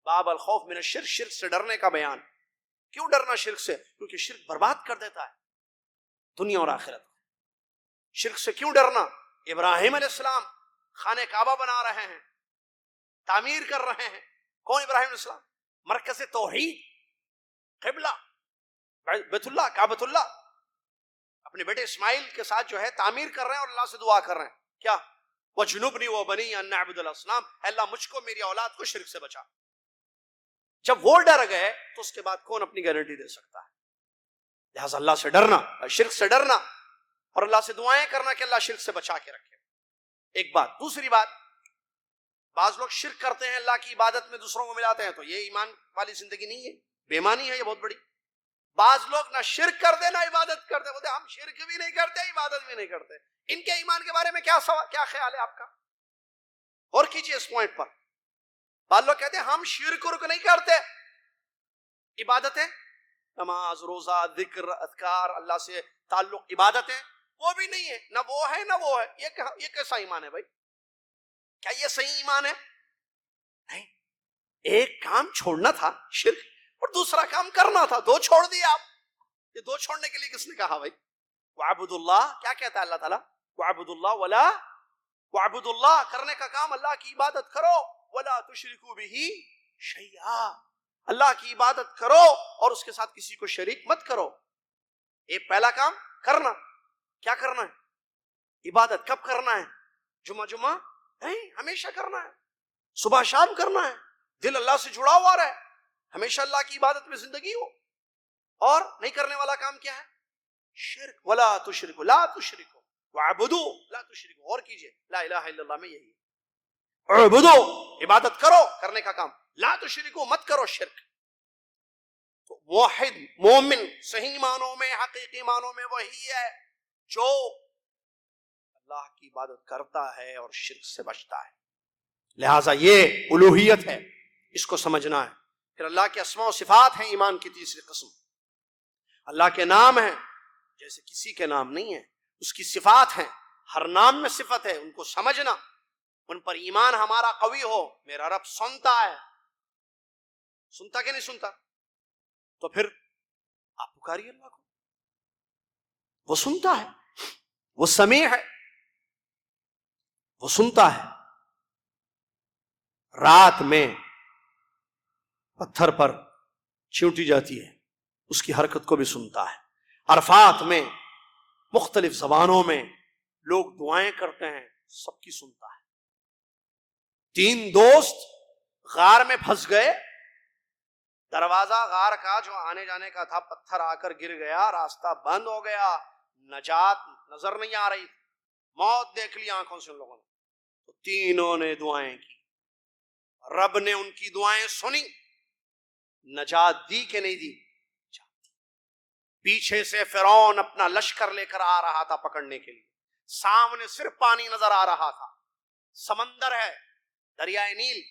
باب الخوف من الشرک، شرک سے ڈرنے کا بیان۔ کیوں ڈرنا شرک سے؟ کیونکہ شرک برباد کر دیتا ہے دنیا اور آخرت۔ شرک سے کیوں ڈرنا؟ ابراہیم علیہ السلام خانہ کعبہ بنا رہے ہیں، تعمیر کر رہے ہیں۔ کون ابراہیم علیہ السلام؟ مرکز توحید، قبلہ بیت اللہ، کعبۃ اللہ، اپنے بیٹے اسماعیل کے ساتھ جو ہے تعمیر کر رہے ہیں اور اللہ سے دعا کر رہے ہیں، کیا؟ وَجْنُبْنِي وَبَنِيَّ أَن نَّعْبُدَ الْأَصْنَامَ، اے اللہ مجھ کو، میری اولاد کو شرک سے بچا۔ جب وہ ڈر گئے تو اس کے بعد کون اپنی گارنٹی دے سکتا ہے؟ لہٰذا اللہ سے ڈرنا، شرک سے ڈرنا، اور اللہ سے دعائیں کرنا کہ اللہ شرک سے بچا کے رکھے۔ ایک بات۔ دوسری بات، بعض لوگ شرک کرتے ہیں، اللہ کی عبادت میں دوسروں کو ملاتے ہیں، تو یہ ایمان والی زندگی نہیں ہے، بے ایمانی ہے یہ بہت بڑی۔ بعض لوگ نہ شرک کرتے نہ عبادت کرتے، بولتے ہم شرک بھی نہیں کرتے، عبادت بھی نہیں کرتے۔ ان کے ایمان کے بارے میں کیا خیال ہے آپ کا؟ اور کیجئے اس پوائنٹ پر۔ بعض لوگ کہتے ہیں ہم شرک نہیں کرتے، عبادتیں، نماز، روزہ، ذکر، اذکار، اللہ سے تعلق، عبادتیں وہ بھی نہیں ہے، نہ وہ ہے نہ وہ ہے۔ یہ کیسا ایمان ہے بھائی؟ کیا یہ صحیح ایمان ہے؟ نہیں۔ ایک کام چھوڑنا تھا شرک، اور دوسرا کام کرنا تھا، دو چھوڑ دیا آپ۔ یہ دو چھوڑنے کے لیے کس نے کہا بھائی؟ وَعْبُدُ اللَّهَ، کیا کہتا ہے اللہ تعالیٰ؟ وَعْبُدُ اللَّهَ وَلَا وَعْبُدُ اللَّهَ، کرنے کا کام اللہ کی عبادت کرو، وَلَا تُشْرِكُوا بِهِ شَيْئًا، اللہ کی عبادت کرو اور اس کے ساتھ کسی کو شریک مت کرو۔ ایک پہلا کام کرنا، کیا کرنا ہے؟ عبادت۔ کب کرنا ہے؟ جمعہ نہیں، ہمیشہ کرنا ہے، صبح شام کرنا ہے، دل اللہ سے جڑا ہوا رہے، ہمیشہ اللہ کی عبادت میں زندگی ہو۔ اور نہیں کرنے والا کام کیا ہے؟ شرک۔ وَلَا تُشْرِكُوا، لا تُشْرِكُوا، وَعْبُدُوا، لا تُشْرِكُوا، اور کیجئے، لا الہ الا اللہ میں یہی ہے، اعبدو، عبادت کرو، کرنے کا کام، لا تشرکو، مت کرو شرک۔ تو موحد، مومن صحیح معنوں میں، حقیقی معنوں میں وہی ہے جو اللہ کی عبادت کرتا ہے اور شرک سے بچتا ہے۔ لہٰذا یہ الوہیت ہے، اس کو سمجھنا ہے۔ پھر اللہ کے اسماء و صفات ہیں ایمان کی تیسری قسم۔ اللہ کے نام ہیں، جیسے کسی کے نام نہیں ہے، اس کی صفات ہیں، ہر نام میں صفت ہے، ان کو سمجھنا، ان پر ایمان ہمارا قوی ہو۔ میرا رب سنتا ہے، سنتا کہ نہیں سنتا؟ تو پھر آپ پکاریے اللہ کو، وہ سنتا ہے، وہ سمیع ہے، وہ سنتا ہے۔ رات میں پتھر پر چیونٹی جاتی ہے، اس کی حرکت کو بھی سنتا ہے۔ عرفات میں مختلف زبانوں میں لوگ دعائیں کرتے ہیں، سب کی سنتا ہے۔ 3 دوست غار میں پھنس گئے، دروازہ غار کا جو آنے جانے کا تھا پتھر آ کر گر گیا، راستہ بند ہو گیا، نجات نظر نہیں آ رہی، موت دیکھ لی آنکھوں سے ان لوگوں نے، تو تینوں نے دعائیں کی، رب نے ان کی دعائیں سنی، نجات دی کہ نہیں دی؟ پیچھے سے فرعون اپنا لشکر لے کر آ رہا تھا پکڑنے کے لیے، سامنے صرف پانی نظر آ رہا تھا، سمندر ہے، دریائے نیل،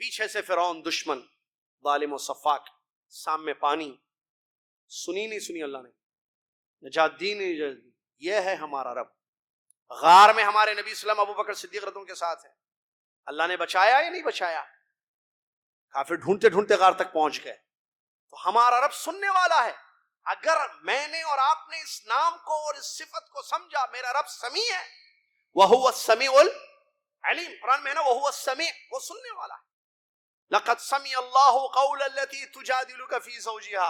پیچھے سے فرعون دشمن ظالم و سفاک، سامنے پانی، سنی نہیں سنی اللہ نے، نجات دی نہیں نجات دی۔ یہ ہے ہمارا رب۔ غار میں ہمارے نبی صلی اللہ علیہ وسلم ابو بکر صدیق رضی اللہ عنہ کے ساتھ ہے، اللہ نے بچایا یا نہیں بچایا؟ کافر ڈھونڈتے ڈھونڈتے غار تک پہنچ گئے۔ تو ہمارا رب سننے والا ہے۔ اگر میں نے اور آپ نے اس نام کو اور اس صفت کو سمجھا، میرا رب سمیع ہے، وَهُوَ السَّمِيعُ الْعَلِيمُ، قرآن میں ہے نا وَهُوَ السَّمِيعُ، وہ سننے والا ہے۔ لَقَدْ سَمِعَ اللَّهُ قَوْلَ الَّتِي تُجَادِلُكَ فِي زَوْجِهَا،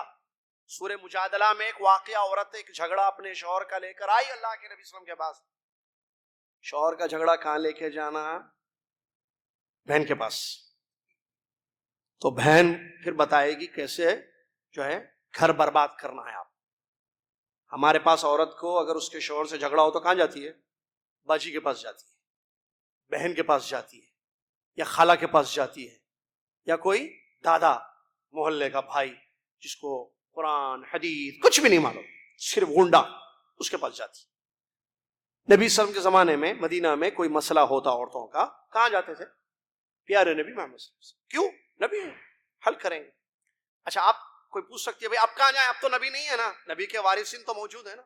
سورہ مجادلہ میں ایک واقعہ، عورت ایک جھگڑا اپنے شوہر کا لے کر آئی اللہ کے نبی صلی اللہ علیہ وسلم کے پاس۔ شوہر کا جھگڑا کہاں لے کے جانا؟ بہن کے پاس۔ تو بہن پھر بتائے گی کیسے جو ہے گھر برباد کرنا ہے۔ آپ ہمارے پاس عورت کو اگر اس کے شوہر سے جھگڑا ہو تو کہاں جاتی ہے؟ باجی کے پاس جاتی ہے، بہن کے پاس جاتی ہے، یا خالہ کے پاس جاتی ہے، یا کوئی دادا محلے کا بھائی جس کو قرآن حدیث کچھ بھی نہیں معلوم، صرف گنڈا، اس کے پاس جاتی ہے۔ نبی صلی اللہ علیہ وسلم کے زمانے میں مدینہ میں کوئی مسئلہ ہوتا عورتوں کا، کہاں جاتے تھے؟ پیارے نبی محمد صلی اللہ علیہ وسلم۔ کیوں؟ نبی حل کریں گے۔ اچھا آپ کوئی پوچھ سکتی ہے بھئی آپ کہاں جائیں، آپ تو نبی نہیں ہے نا، نبی کے وارثین تو موجود ہیں نا،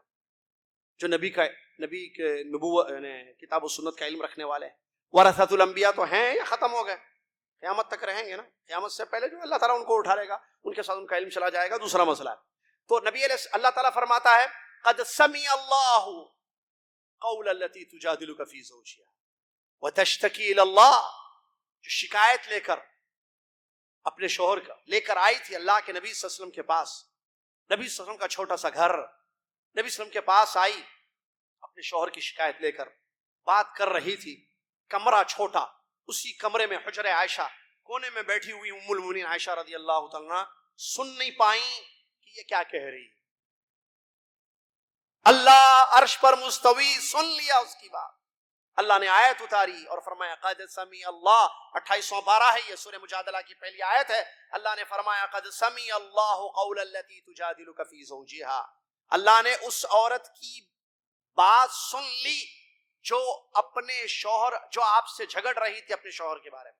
جو نبی کے نبوت یعنی کتاب و سنت کا علم رکھنے والے ہیں۔ ورثۃ الانبیاء تو ہیں یا ختم ہو گئے؟ قیامت تک رہیں گے نا، قیامت سے پہلے جو اللہ تعالیٰ ان کو اٹھا لے گا، ان کے ساتھ ان کا علم چلا جائے گا، دوسرا مسئلہ ہے۔ تو نبی علیہ اللہ تعالیٰ فرماتا ہے قد سمع اللہ قول التي تجادلك في زوجها وتشتكي الى اللہ، جو شکایت لے کر اپنے شوہر کا لے کر آئی تھی اللہ کے نبی صلی اللہ علیہ وسلم کے پاس، نبی صلی اللہ علیہ وسلم کا چھوٹا سا گھر، نبی صلی اللہ علیہ وسلم کے پاس آئی اپنے شوہر کی شکایت لے کر، بات کر رہی تھی، کمرہ چھوٹا، اسی کمرے میں حجر عائشہ کونے میں بیٹھی ہوئی ام المؤمنین عائشہ رضی اللہ تعالیٰ عنہا سن نہیں پائیں کہ یہ کیا کہہ رہی ہے۔ اللہ عرش پر مستوی، سن لیا اس کی بات، اللہ نے آیت اتاری اور فرمایا قد سمع اللہ، 28واں پارہ ہے یہ، سورہ مجادلہ کی پہلی آیت ہے۔ اللہ نے فرمایا قد سمع اللہ قول التي تجادلك في زوجها، اللہ نے اس عورت کی بات سن لی جو اپنے شوہر، جو آپ سے جھگڑ رہی تھی اپنے شوہر کے بارے میں،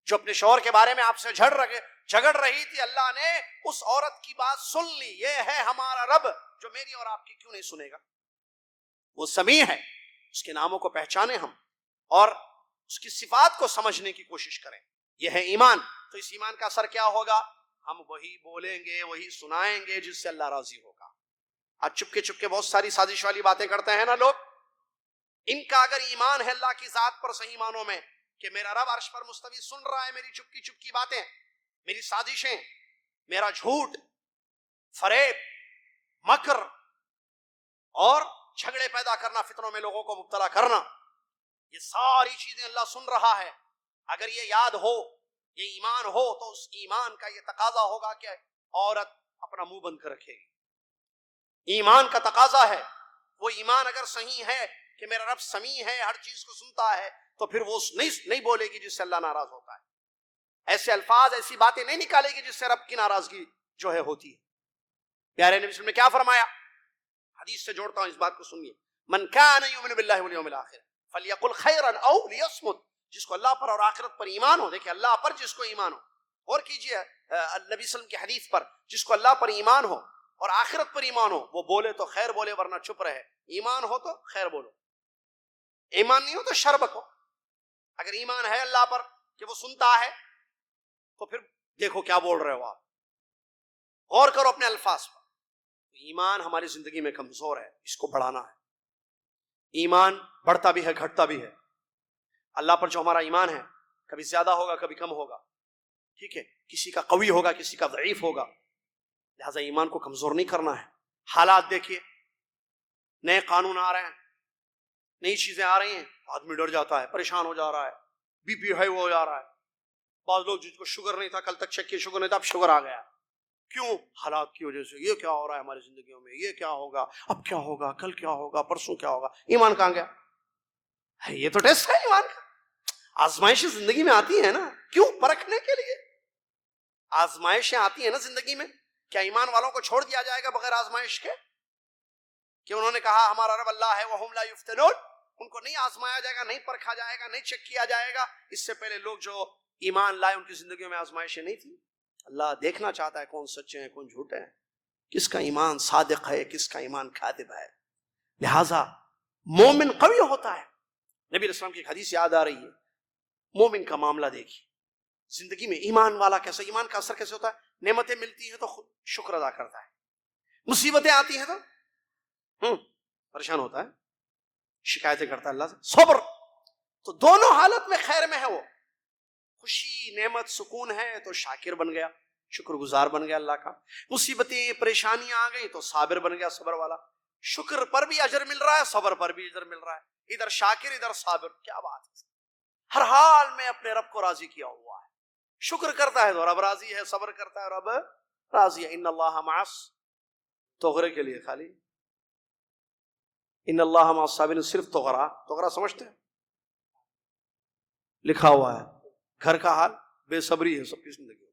جو اپنے شوہر کے بارے میں آپ سے جھگڑ رہی تھی، اللہ نے اس عورت کی بات سن لی۔ یہ ہے ہمارا رب جو میری اور آپ کی کیوں نہیں سنے گا؟ وہ سمیع ہے، اس کے ناموں کو پہچانے ہم اور اس کی صفات کو سمجھنے کی کوشش کریں، یہ ہے ایمان۔ تو اس ایمان کا اثر کیا ہوگا؟ ہم وہی بولیں گے، وہی سنائیں گے جس سے اللہ راضی ہوگا۔ آج چپکے چپکے بہت ساری سازش والی باتیں کرتے ہیں نا لوگ، ان کا اگر ایمان ہے اللہ کی ذات پر صحیح معنوں میں کہ میرا رب عرش پر مستوی سن رہا ہے میری چپکی چپکی باتیں، میری سازشیں، میرا جھوٹ، فریب، مکر اور جھگڑے پیدا کرنا، فتنوں میں لوگوں کو مبتلا کرنا، یہ ساری چیزیں اللہ سن رہا ہے، اگر یہ یاد ہو، یہ ایمان ہو، تو اس ایمان کا یہ تقاضا ہوگا کہ عورت اپنا منہ بند کر رکھے گی۔ ایمان کا تقاضا ہے، وہ ایمان اگر صحیح ہے کہ میرا رب سمیع ہے، ہر چیز کو سنتا ہے، تو پھر وہ نہیں بولے گی جس سے اللہ ناراض ہوتا ہے، ایسے الفاظ ایسی باتیں نہیں نکالے گی جس سے رب کی ناراضگی جو ہے ہوتی ہے۔ پیارے نبی صلی اللہ علیہ وسلم نے کیا فرمایا؟ حدیث سے جوڑتا ہوں، اس بات کو سنیے، من کان یؤمن باللہ والیوم الاخر فلیقل خیرا او لیصمت، جس کو اللہ پر اور آخرت پر ایمان ہو، دیکھیں اللہ پر جس کو ایمان ہو، اور کیجئے نبی صلی اللہ علیہ وسلم کی حدیث پر، جس کو اللہ پر ایمان ہو اور آخرت پر ایمان ہو، وہ بولے تو خیر بولے ورنہ چپ رہے، ایمان ہو تو خیر بولو، ایمان نہیں ہو تو شر بکو۔ اگر ایمان ہے اللہ پر کہ وہ سنتا ہے تو پھر دیکھو کیا بول رہے ہو آپ، غور کرو اپنے الفاظ پر۔ ایمان ہماری زندگی میں کمزور ہے، اس کو بڑھانا ہے۔ ایمان بڑھتا بھی ہے گھٹتا بھی ہے، اللہ پر جو ہمارا ایمان ہے کبھی زیادہ ہوگا کبھی کم ہوگا، ٹھیک ہے، کسی کا قوی ہوگا کسی کا ضعیف ہوگا، لہذا ایمان کو کمزور نہیں کرنا ہے۔ حالات دیکھیے، نئے قانون آ رہے ہیں، نئی چیزیں آ رہی ہیں آدمی ڈر جاتا ہے, پریشان ہو جا رہا ہے, بی پی ہائی ہو جا رہا ہے. بعض لوگ جن کو شوگر نہیں تھا, کل تک چیک کیا شوگر نہیں تھا, اب شوگر آ گیا. کیوں؟ حالات کی وجہ سے. یہ کیا ہو رہا ہے ہماری زندگیوں میں, یہ کیا ہوگا, اب کیا ہوگا, کل کیا ہوگا, پرسوں کیا ہوگا. ایمان کہاں گیا؟ یہ تو ٹیسٹ ہے ایمان کا. آزمائشیں زندگی میں آتی ہیں نا, کیوں؟ پرکھنے کے لیے. آزمائشیں آتی ہیں نا زندگی میں. کیا ایمان والوں کو چھوڑ دیا جائے گا بغیر آزمائش کے؟ کہ انہوں نے کہا ہمارا رب اللہ ہے وہم لا یفتنون, ان کو نہیں آزمایا جائے گا, نہیں پرکھا جائے گا, نہیں چیک کیا جائے گا. اس سے پہلے لوگ جو ایمان لائے ان کی زندگیوں میں آزمائشیں نہیں تھی. اللہ دیکھنا چاہتا ہے کون سچے ہیں کون جھوٹے ہیں, کس کا ایمان صادق ہے کس کا ایمان کاذب ہے. لہذا مومن قوی ہوتا ہے. نبی علیہ السلام کی ایک حدیث یاد آ رہی ہے, مومن کا معاملہ دیکھیے زندگی میں. ایمان والا کیسا, ایمان کا اثر کیسے ہوتا ہے؟ نعمتیں ملتی ہیں تو خود شکر ادا کرتا ہے, مصیبتیں آتی ہیں تو پریشان ہوتا ہے, شکایتیں کرتا ہے اللہ سے. صبر تو دونوں حالت میں خیر میں ہے. وہ خوشی نعمت سکون ہے تو شاکر بن گیا, شکر گزار بن گیا اللہ کا. مصیبتیں پریشانیاں آ گئی تو صابر بن گیا, صبر والا. شکر پر بھی اجر مل رہا ہے, صبر پر بھی اجر مل رہا ہے. ادھر شاکر ادھر صابر. کیا بات ہے, ہر حال میں اپنے رب کو راضی کیا ہوا ہے. شکر کرتا ہے تو رب راضی ہے, صبر کرتا ہے رب راضی ہے. ان اللہ مع توغرے کے لیے خالی ان اللہ مع الصابرین, صرف توغرا سمجھتے ہیں لکھا ہوا ہے. گھر کا حال بے صبری ہے سب کی زندگی میں.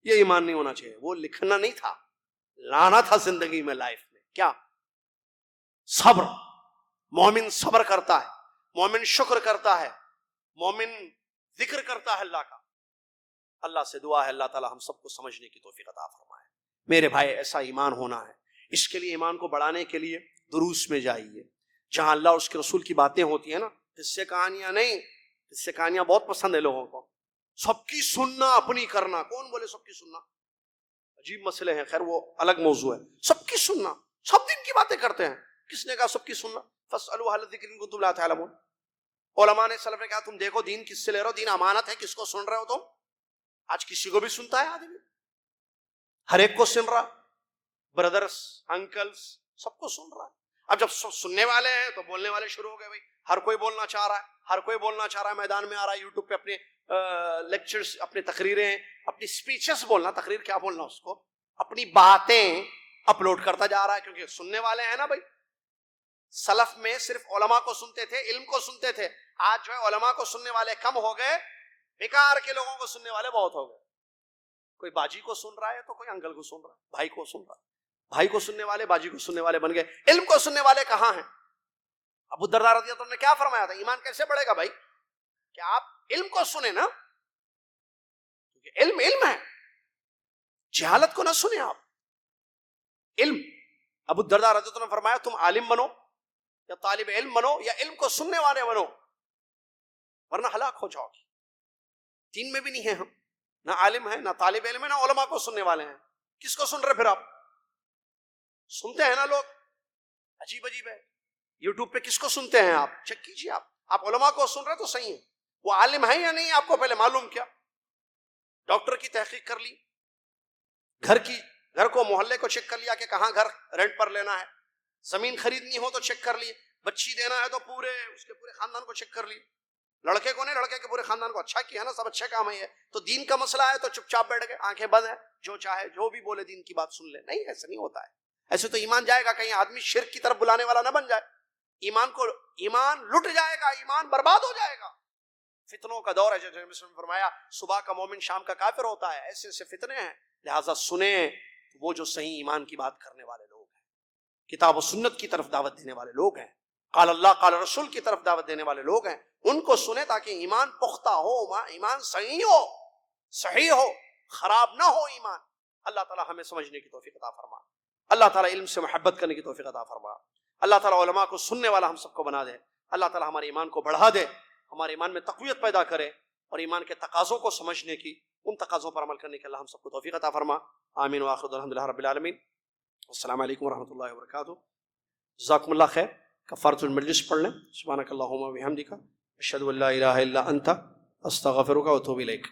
یہ ایمان نہیں ہونا چاہیے. وہ لکھنا نہیں تھا, لانا تھا زندگی میں, لائف میں. کیا؟ صبر. مومن صبر کرتا ہے, مومن شکر کرتا ہے, مومن ذکر کرتا ہے اللہ کا. اللہ سے دعا ہے اللہ تعالی ہم سب کو سمجھنے کی توفیق عطا فرمائے. میرے بھائی ایسا ایمان ہونا ہے. اس کے لیے ایمان کو بڑھانے کے لیے دروس میں جائیے جہاں اللہ اور اس کے رسول کی باتیں ہوتی ہیں نا. قصے کہانیاں نہیں, قصے کہانیاں بہت پسند ہے لوگوں کو. سب کی سننا اپنی کرنا, کون بولے سب کی سننا؟ عجیب مسئلے ہیں, خیر وہ الگ موضوع ہے. سب کی سننا, سب دن کی باتیں کرتے ہیں. کس نے کہا سب کی سننا؟ فاسألوا اہل الذکر ان کنتم لا تعلمون. علماء نے سلف نے کہا تم دیکھو دین کس سے لے رہے ہو, دین امانت ہے, کس کو سن رہے ہو تم؟ آج کسی کو بھی سنتا ہے آدمی, ہر ایک کو سن رہا, بردرس انکلس سب کو سن رہا ہے. اب جب سننے والے ہیں تو بولنے والے شروع ہو گئے. بھائی ہر کوئی بولنا چاہ رہا ہے, ہر کوئی بولنا چاہ رہا ہے, میدان میں آ رہا ہے, یوٹیوب پہ اپنے لیکچرز, اپنی تقریریں, اپنی سپیچز بولنا. تقریر کیا بولنا اس کو, اپنی باتیں اپلوڈ کرتا جا رہا ہے کیونکہ سننے والے ہیں نا. بھائی سلف میں صرف علماء کو سنتے تھے, علم کو سنتے تھے. آج جو ہے علماء کو سننے والے کم ہو گئے, بیکار کے لوگوں کو سننے والے بہت ہو گئے. کوئی باجی کو سن رہا ہے تو کوئی انکل کو سن رہا ہے, بھائی کو سن رہا ہے. بھائی کو سننے والے باجی کو سننے والے بن گئے. علم کو سننے والے کہاں ہیں؟ ابو الدرداء رضی اللہ عنہ نے کیا فرمایا تھا, ایمان کیسے بڑھے گا بھائی؟ کہ آپ علم کو سنیں نا, کیونکہ علم علم ہے, جہالت کو نہ سنیں آپ. علم, ابو الدرداء رضی اللہ عنہ نے فرمایا تم عالم بنو یا طالب علم بنو یا علم کو سننے والے بنو, ورنہ ہلاک ہو جاؤ گے. دین میں بھی نہیں ہے ہم, نہ عالم ہے, نہ طالب علم ہے, نہ علماء کو سننے والے ہیں. کس کو سن رہے پھر آپ؟ سنتے ہیں نا لوگ, عجیب عجیب ہے. یوٹیوب پہ کس کو سنتے ہیں آپ؟ چیک کیجیے آپ. آپ علماء کو سن رہے تو صحیح ہے, وہ عالم ہے یا نہیں آپ کو پہلے معلوم کیا. ڈاکٹر کی تحقیق کر لی, گھر کو محلے کو چیک کر لیا کہ کہاں گھر رینٹ پر لینا ہے, زمین خریدنی ہو تو چیک کر لی, بچی دینا ہے تو اس کے پورے خاندان کو چیک کر لی. لڑکے کو نہیں, لڑکے کے پورے خاندان کو. اچھا کیا نا, سب اچھے کام ہے. تو دین کا مسئلہ ہے تو چپ چاپ بیٹھ گئے, آنکھیں بند ہیں, جو چاہے جو بھی بولے دین کی بات سن لے. نہیں, ایسا نہیں ہوتا ہے. ایسے تو ایمان جائے گا, کہیں آدمی شرک کی طرف بلانے والا نہ بن جائے. ایمان لٹ جائے گا, ایمان برباد ہو جائے گا. فتنوں کا دور ہے, جیسے نبی صلی اللہ علیہ وسلم نے فرمایا صبح کا مومن شام کا کافر ہوتا ہے. ایسے ایسے فتنے ہیں, لہٰذا سنیں وہ جو صحیح ایمان کی بات کرنے والے لوگ ہیں, کتاب و سنت کی طرف دعوت دینے والے لوگ ہیں, قال اللہ قال رسول کی طرف دعوت دینے والے لوگ ہیں. ان کو سنیں تاکہ ایمان پختہ ہو, ایمان صحیح ہو, خراب نہ ہو ایمان. اللہ تعالی ہمیں سمجھنے کی توفیق عطا فرما. اللہ تعالی علم سے محبت کرنے کی توفیق عطا فرما. اللہ تعالی علماء کو سننے والا ہم سب کو بنا دے. اللہ تعالی ہمارے ایمان کو بڑھا دے, ہمارے ایمان میں تقویت پیدا کرے, اور ایمان کے تقاضوں کو سمجھنے کی, ان تقاضوں پر عمل کرنے کی اللہ ہم سب کو توفیق عطا فرما. آمین وآخر الحمدللہ رب العالمین. السلام علیکم ورحمۃ اللہ وبرکاتہ. جزاکم اللہ خیر. کفارۃ المجلس پڑھ لیں. سبحانک اللہم و بحمدک, اشہد ان لا الہ الا انت, استغفرک و اتوب الیک.